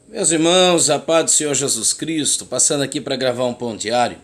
Meus irmãos, a paz do Senhor Jesus Cristo, passando aqui para gravar um pão diário,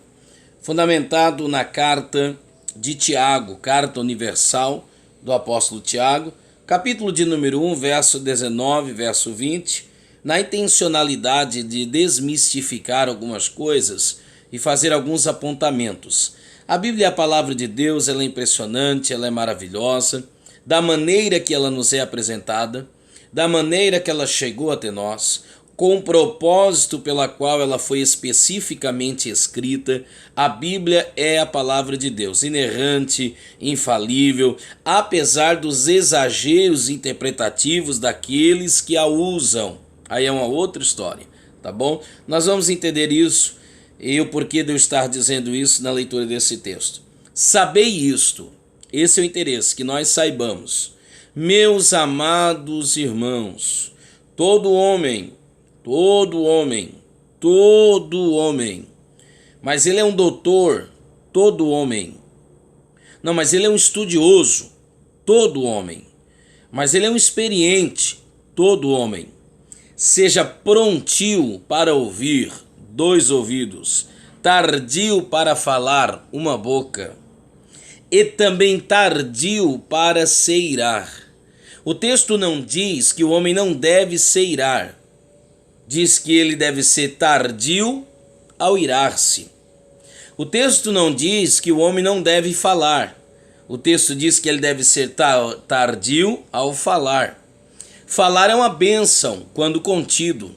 fundamentado na carta de Tiago, carta universal do apóstolo Tiago, capítulo de número 1, verso 19, verso 20, na intencionalidade de desmistificar algumas coisas e fazer alguns apontamentos. A Bíblia é a palavra de Deus, ela é impressionante, ela é maravilhosa, da maneira que ela nos é apresentada, da maneira que ela chegou até nós, com o propósito pela qual ela foi especificamente escrita. A Bíblia é a palavra de Deus, inerrante, infalível, apesar dos exageros interpretativos daqueles que a usam. Aí é uma outra história, tá bom? Nós vamos entender isso e o porquê de eu estar dizendo isso na leitura desse texto. Sabei isto, esse é o interesse, que nós saibamos. Meus amados irmãos, todo homem, mas ele é um doutor, todo homem. Não, mas ele é um estudioso, todo homem. Mas ele é um experiente, todo homem. Seja prontio para ouvir, dois ouvidos, tardio para falar, uma boca, e também tardio para se irar. O texto não diz que o homem não deve se irar. Diz que ele deve ser tardio ao irar-se. O texto não diz que o homem não deve falar. O texto diz que ele deve ser tardio ao falar. Falar é uma bênção quando contido.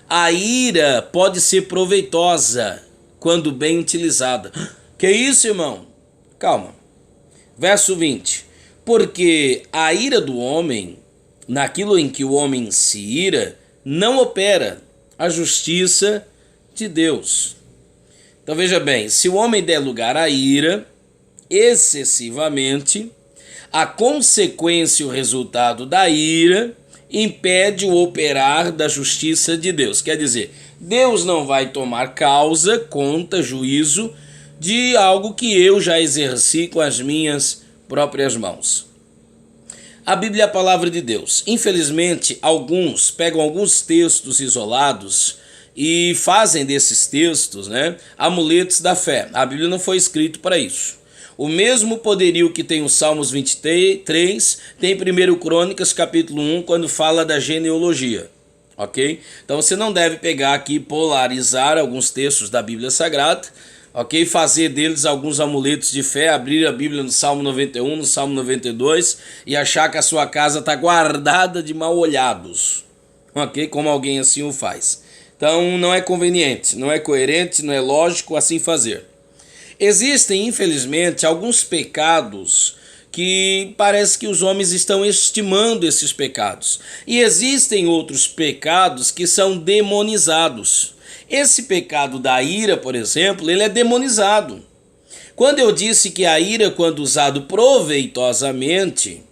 A ira pode ser proveitosa quando bem utilizada. Que isso, irmão? Calma. Verso 20. Porque a ira do homem, naquilo em que o homem se ira, não opera a justiça de Deus. Então veja bem, se o homem der lugar à ira excessivamente, a consequência e o resultado da ira impede o operar da justiça de Deus. Quer dizer, Deus não vai tomar causa, conta, juízo de algo que eu já exerci com as minhas próprias mãos. A Bíblia é a palavra de Deus. Infelizmente, alguns pegam alguns textos isolados e fazem desses textos, amuletos da fé. A Bíblia não foi escrita para isso. O mesmo poderio que tem o Salmos 23, tem 1 Crônicas, capítulo 1, quando fala da genealogia. Ok? Então você não deve pegar aqui e polarizar alguns textos da Bíblia Sagrada, ok? Fazer deles alguns amuletos de fé, abrir a Bíblia no Salmo 91, no Salmo 92 e achar que a sua casa está guardada de mal olhados, ok? Como alguém assim o faz. Então não é conveniente, não é coerente, não é lógico assim fazer. Existem, infelizmente, alguns pecados que parece que os homens estão estimando esses pecados. E existem outros pecados que são demonizados. Esse pecado da ira, por exemplo, ele é demonizado. Quando eu disse que a ira, quando usado proveitosamente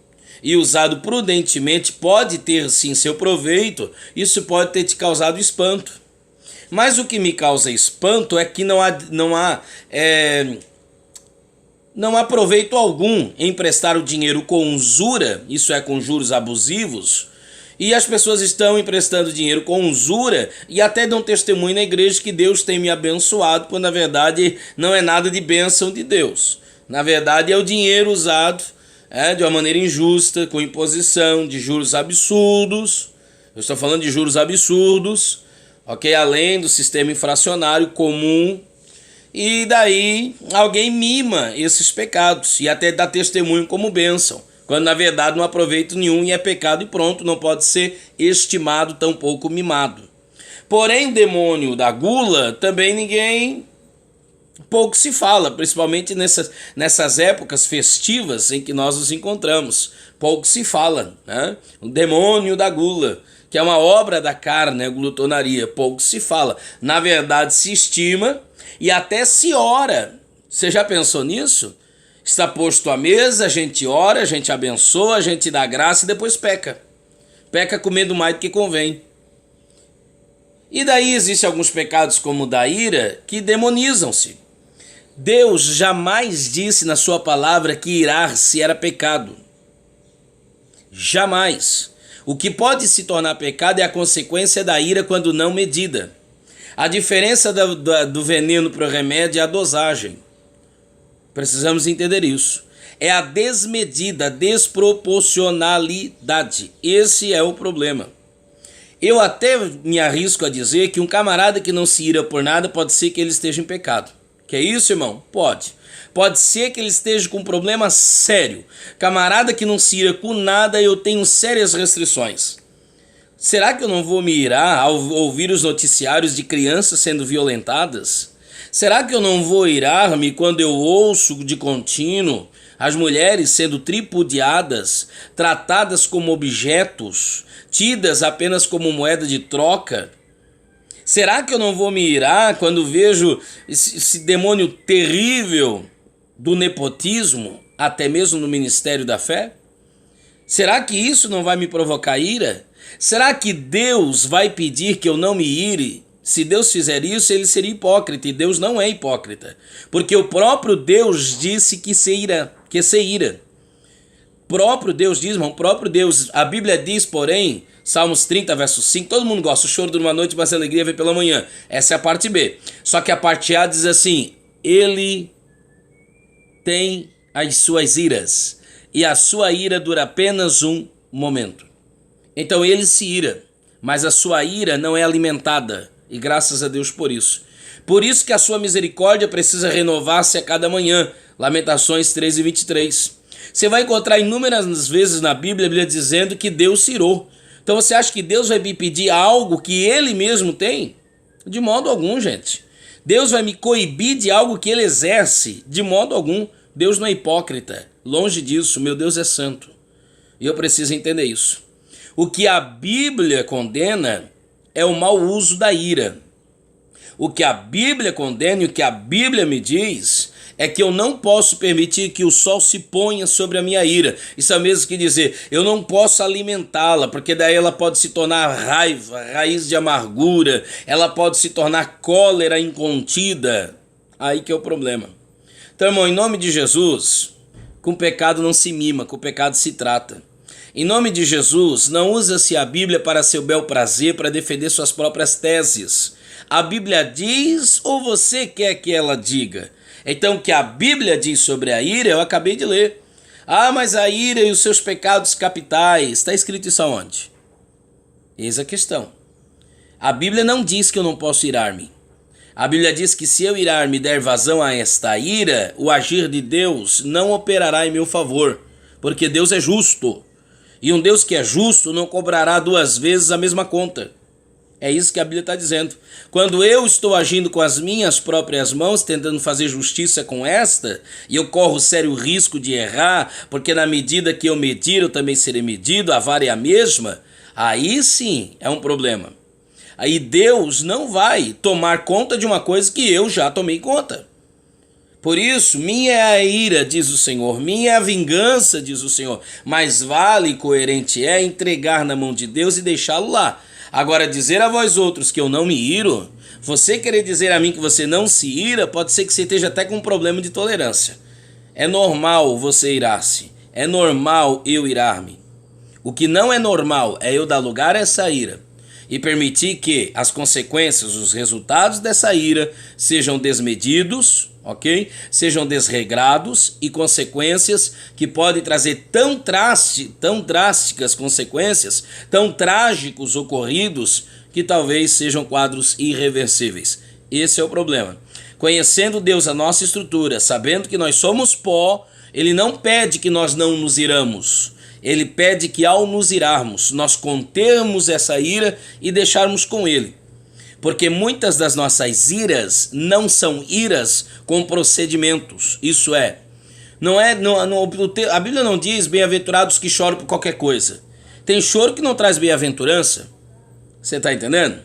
e usado prudentemente, pode ter sim seu proveito, isso pode ter te causado espanto. Mas o que me causa espanto é que não há proveito algum em prestar o dinheiro com usura, isso é, com juros abusivos, e as pessoas estão emprestando dinheiro com usura e até dão testemunho na igreja que Deus tem me abençoado, quando na verdade não é nada de bênção de Deus. Na verdade é o dinheiro usado de uma maneira injusta, com imposição de juros absurdos. Eu estou falando de juros absurdos, ok? Além do sistema infracionário comum. E daí alguém mima esses pecados e até dá testemunho como bênção, quando na verdade não há proveito nenhum e é pecado e pronto, não pode ser estimado, tampouco mimado. Porém, o demônio da gula também pouco se fala, principalmente nessas épocas festivas em que nós nos encontramos. Pouco se fala, O demônio da gula, que é uma obra da carne, a glutonaria, pouco se fala. Na verdade, se estima e até se ora. Você já pensou nisso? Está posto à mesa, a gente ora, a gente abençoa, a gente dá graça e depois peca. Peca comendo mais do que convém. E daí existem alguns pecados como o da ira que demonizam-se. Deus jamais disse na sua palavra que irar-se era pecado. Jamais. O que pode se tornar pecado é a consequência da ira quando não medida. A diferença do veneno para o remédio é a dosagem. Precisamos entender isso. É a desmedida, a desproporcionalidade. Esse é o problema. Eu até me arrisco a dizer que um camarada que não se ira por nada pode ser que ele esteja em pecado. Que é isso, irmão? Pode. Pode ser que ele esteja com um problema sério. Camarada que não se ira com nada, eu tenho sérias restrições. Será que eu não vou me irar ao ouvir os noticiários de crianças sendo violentadas? Será que eu não vou irar-me quando eu ouço de contínuo as mulheres sendo tripudiadas, tratadas como objetos, tidas apenas como moeda de troca? Será que eu não vou me irar quando vejo esse demônio terrível do nepotismo, até mesmo no ministério da fé? Será que isso não vai me provocar ira? Será que Deus vai pedir que eu não me ire? Se Deus fizer isso, ele seria hipócrita, e Deus não é hipócrita, porque o próprio Deus disse que se ira. Próprio Deus diz, irmão, próprio Deus. A Bíblia diz, porém, Salmos 30, verso 5, todo mundo gosta, o choro dura uma noite, mas a alegria vem pela manhã. Essa é a parte B. Só que a parte A diz assim, ele tem as suas iras, e a sua ira dura apenas um momento. Então ele se ira, mas a sua ira não é alimentada, e graças a Deus por isso. Por isso que a sua misericórdia precisa renovar-se a cada manhã. Lamentações 13, 23. Você vai encontrar inúmeras vezes na Bíblia dizendo que Deus se irou. Então você acha que Deus vai me pedir algo que ele mesmo tem? De modo algum, gente. Deus vai me coibir de algo que ele exerce? De modo algum. Deus não é hipócrita. Longe disso, meu Deus é santo. E eu preciso entender isso. O que a Bíblia condena é o mau uso da ira. O que a Bíblia condena e o que a Bíblia me diz é que eu não posso permitir que o sol se ponha sobre a minha ira. Isso é o mesmo que dizer, eu não posso alimentá-la, porque daí ela pode se tornar raiva, raiz de amargura, ela pode se tornar cólera incontida. Aí que é o problema. Então, irmão, em nome de Jesus, com o pecado não se mima, com o pecado se trata. Em nome de Jesus, não usa-se a Bíblia para seu bel prazer, para defender suas próprias teses. A Bíblia diz ou você quer que ela diga? Então, o que a Bíblia diz sobre a ira, eu acabei de ler. Ah, mas a ira e os seus pecados capitais, está escrito isso aonde? Eis a questão. A Bíblia não diz que eu não posso irar-me. A Bíblia diz que se eu irar-me e der vazão a esta ira, o agir de Deus não operará em meu favor, porque Deus é justo. E um Deus que é justo não cobrará duas vezes a mesma conta. É isso que a Bíblia está dizendo. Quando eu estou agindo com as minhas próprias mãos, tentando fazer justiça com esta, e eu corro sério risco de errar, porque na medida que eu medir, eu também serei medido, a vara é a mesma, aí sim é um problema. Aí Deus não vai tomar conta de uma coisa que eu já tomei conta. Por isso, minha é a ira, diz o Senhor, minha é a vingança, diz o Senhor. Mas vale e coerente é entregar na mão de Deus e deixá-lo lá. Agora, dizer a vós outros que eu não me iro, você querer dizer a mim que você não se ira, pode ser que você esteja até com um problema de tolerância. É normal você irar-se, é normal eu irar-me. O que não é normal é eu dar lugar a essa ira e permitir que as consequências, os resultados dessa ira sejam desmedidos, ok? Sejam desregrados e consequências que podem trazer tão drásticas consequências, tão trágicos ocorridos, que talvez sejam quadros irreversíveis. Esse é o problema. Conhecendo Deus a nossa estrutura, sabendo que nós somos pó, ele não pede que nós não nos iramos. Ele pede que ao nos irarmos, nós contermos essa ira e deixarmos com ele. Porque muitas das nossas iras não são iras com procedimentos. Isso é, a Bíblia não diz bem-aventurados que choram por qualquer coisa. Tem choro que não traz bem-aventurança. Você está entendendo?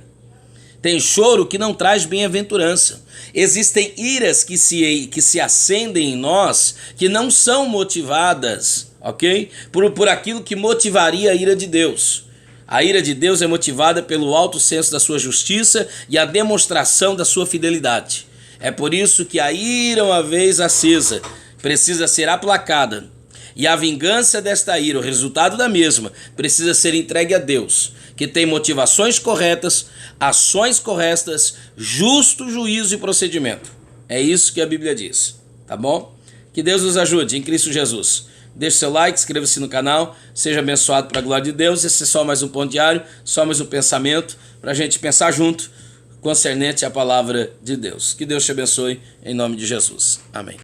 Tem choro que não traz bem-aventurança. Existem iras que se acendem em nós que não são motivadas, ok? Por aquilo que motivaria a ira de Deus. A ira de Deus é motivada pelo alto senso da sua justiça e a demonstração da sua fidelidade. É por isso que a ira, uma vez acesa, precisa ser aplacada. E a vingança desta ira, o resultado da mesma, precisa ser entregue a Deus, que tem motivações corretas, ações corretas, justo juízo e procedimento. É isso que a Bíblia diz, tá bom? Que Deus nos ajude em Cristo Jesus. Deixe seu like, inscreva-se no canal, seja abençoado para a glória de Deus. Esse é só mais um ponto diário, só mais um pensamento para a gente pensar junto concernente à palavra de Deus. Que Deus te abençoe em nome de Jesus. Amém.